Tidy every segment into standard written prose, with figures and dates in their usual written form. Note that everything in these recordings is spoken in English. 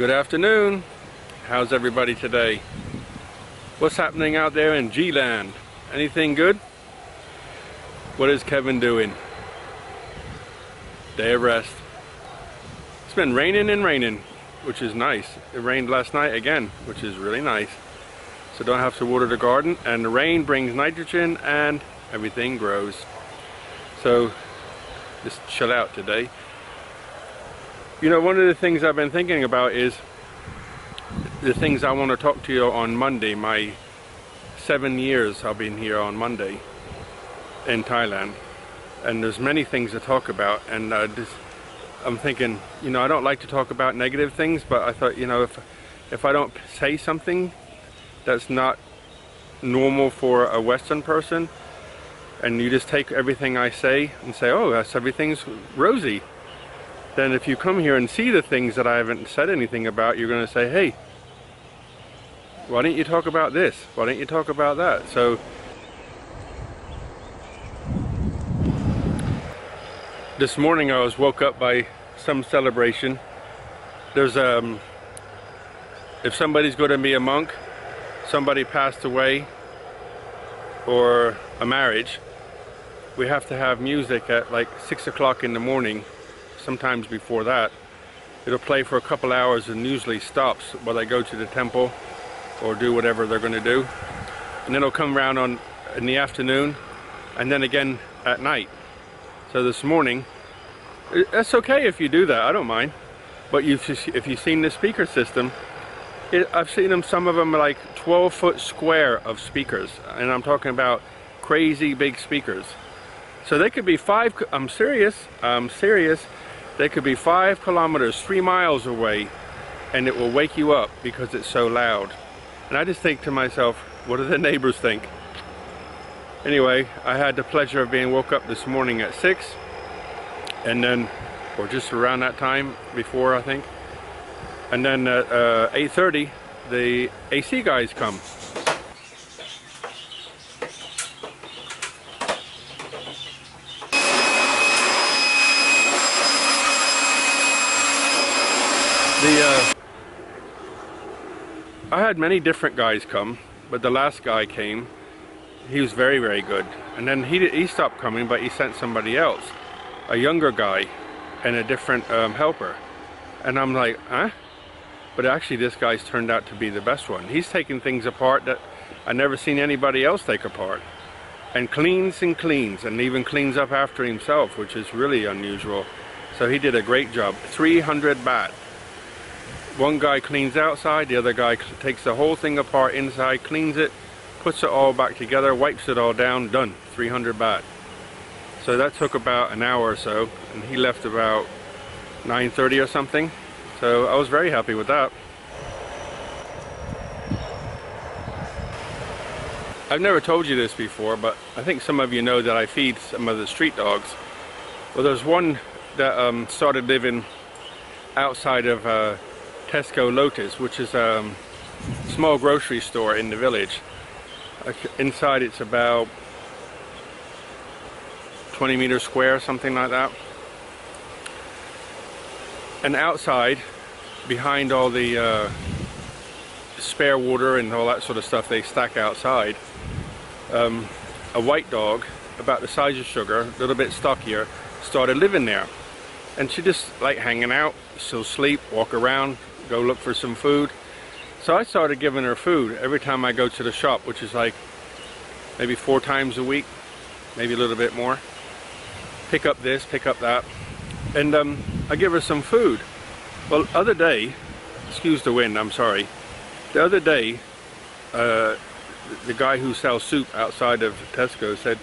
Good afternoon. How's everybody today? What's happening out there in G-land? Anything good? What is Kevin doing? Day of rest. It's been raining and raining, which is nice. It rained last night again, which is really nice. So don't have to water the garden, and the rain brings nitrogen and everything grows. So just chill out today. You know, one of the things I've been thinking about is the things I want to talk to you on Monday. My 7 years I've been here on Monday in Thailand, and there's many things to talk about, and I'm thinking, you know, I don't like to talk about negative things, but I thought, you know, if I don't say something that's not normal for a Western person, and you just take everything I say and say, oh, everything's rosy, then if you come here and see the things that I haven't said anything about, you're going to say, hey, why didn't you talk about this? Why didn't you talk about that? So this morning I was woke up by some celebration. There's if somebody's going to be a monk, somebody passed away, or a marriage, we have to have music at like 6 o'clock in the morning. Sometimes before that. It'll play for a couple hours and usually stops while they go to the temple or do whatever they're going to do, and then it'll come around in the afternoon and then again at night. So this morning, that's okay if you do that, I don't mind, but if you've seen the speaker system, I've seen them, some of them are like 12-foot square of speakers, and I'm talking about crazy big speakers. So they could be I'm serious, they could be 5 kilometers, 3 miles away, and it will wake you up because it's so loud. And I just think to myself, what do the neighbors think? Anyway, I had the pleasure of being woke up this morning at 6, and then, or just around that time before, I think. And then at 8:30, the AC guys come. I had many different guys come, but the last guy came. He was very, very good. And then he stopped coming, but he sent somebody else, a younger guy, and a different helper. And I'm like, huh? But actually this guy's turned out to be the best one. He's taking things apart that I never seen anybody else take apart. And cleans and cleans, and even cleans up after himself, which is really unusual. So he did a great job. 300 baht. One guy cleans outside, the other guy takes the whole thing apart inside, cleans it, puts it all back together, wipes it all down, done. 300 baht. So that took about an hour or so, and he left about 9:30 or something. So I was very happy with that. I've never told you this before, but I think some of you know that I feed some of the street dogs. Well, there's one that started living outside of Tesco Lotus, which is a small grocery store in the village. Inside it's about 20 meters square, something like that. And outside, behind all the spare water and all that sort of stuff they stack outside, a white dog about the size of Sugar, a little bit stockier, started living there. And she just like hanging out, she'll sleep, walk around, go look for some food. So I started giving her food every time I go to the shop, which is like maybe 4 times a week, maybe a little bit more. Pick up this, pick up that, and I give her some food. Well, other day, excuse the wind, I'm sorry. The other day, the guy who sells soup outside of Tesco said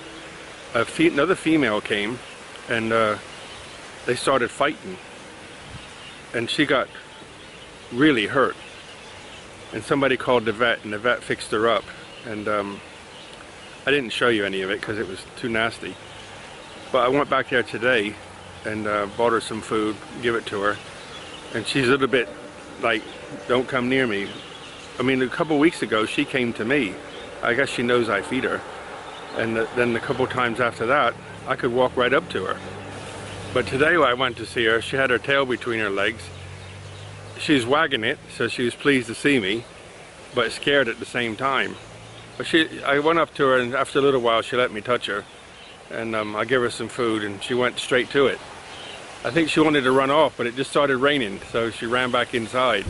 another female came, and they started fighting, and she got really hurt, and somebody called the vet, and the vet fixed her up. And I didn't show you any of it because it was too nasty, but I went back there today and bought her some food, give it to her, and she's a little bit like, don't come near me. I mean, a couple weeks ago she came to me. I guess she knows I feed her, and then a couple times after that I could walk right up to her. But today when I went to see her, she had her tail between her legs, she was wagging it, so she was pleased to see me, but scared at the same time. But I went up to her, and after a little while she let me touch her, and I gave her some food, and she went straight to it. I think she wanted to run off, but it just started raining, so she ran back inside.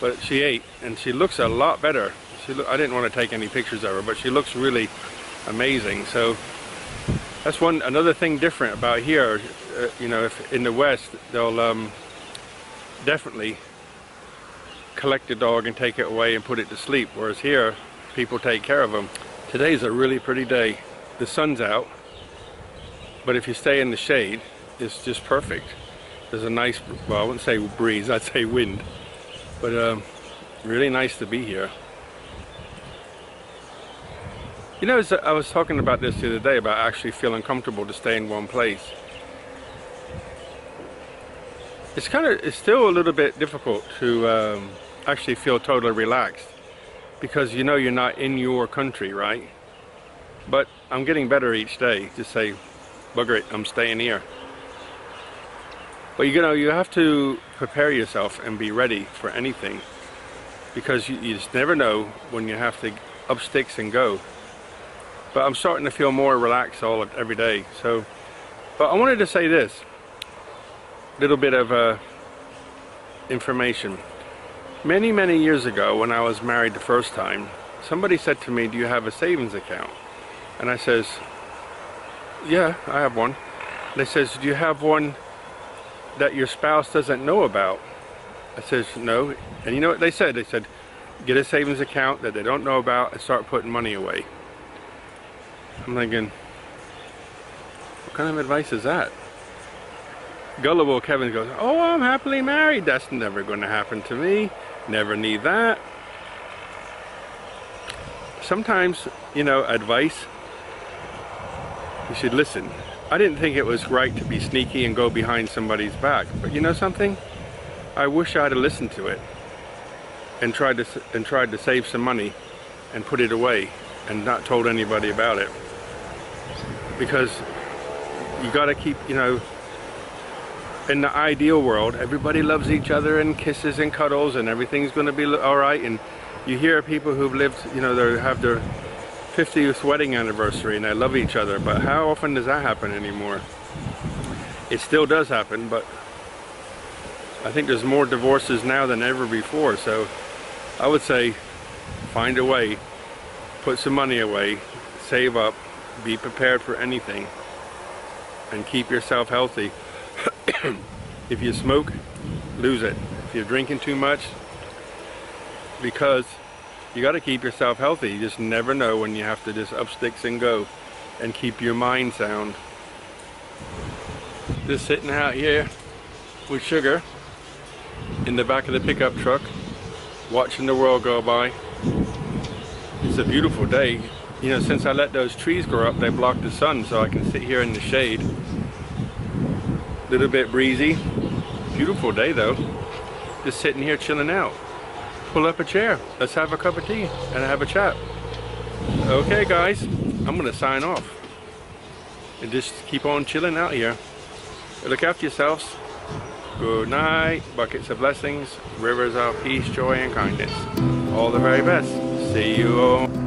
But she ate, and she looks a lot better. I didn't want to take any pictures of her, but she looks really amazing. So that's another thing different about here. You know, if in the West, they'll definitely collect the dog and take it away and put it to sleep, whereas here people take care of them. Today's a really pretty day. The sun's out, but if you stay in the shade, it's just perfect. There's a nice, well, I wouldn't say breeze, I'd say wind, but really nice to be here. You know, I was talking about this the other day, about actually feeling comfortable to stay in one place. It's still a little bit difficult to actually feel totally relaxed, because you know you're not in your country, right? But I'm getting better each day. Just say, bugger it, I'm staying here. But you know, you have to prepare yourself and be ready for anything, because you just never know when you have to up sticks and go. But I'm starting to feel more relaxed every day. So, but I wanted to say this little bit of information. Many years ago, when I was married the first time, somebody said to me, "Do you have a savings account?" And I says, "Yeah, I have one." They says, "Do you have one that your spouse doesn't know about?" I says, "No." And you know what they said? They said, "Get a savings account that they don't know about and start putting money away." I'm thinking, what kind of advice is that? Gullible Kevin goes, "Oh, I'm happily married. That's never going to happen to me. Never need that." Sometimes, you know, advice, you should listen. I didn't think it was right to be sneaky and go behind somebody's back, but you know something? I wish I'd have listened to it and tried to save some money and put it away and not told anybody about it. Because you got to keep, you know, in the ideal world, everybody loves each other and kisses and cuddles and everything's going to be all right. And you hear people who've lived, you know, they have their 50th wedding anniversary and they love each other, but how often does that happen anymore? It still does happen, but I think there's more divorces now than ever before. So I would say find a way, put some money away, save up, be prepared for anything, and keep yourself healthy. If you smoke, lose it. If you're drinking too much, because you got to keep yourself healthy. You just never know when you have to just up sticks and go, and keep your mind sound. Just sitting out here with Sugar in the back of the pickup truck, watching the world go by. It's a beautiful day. You know, since I let those trees grow up, they block the sun, so I can sit here in the shade. Little bit breezy. Beautiful day though. Just sitting here chilling out. Pull up a chair. Let's have a cup of tea and have a chat. Okay guys, I'm gonna sign off and just keep on chilling out here. Look after yourselves. Good night. Buckets of blessings, rivers of peace, joy and kindness. All the very best. See you all.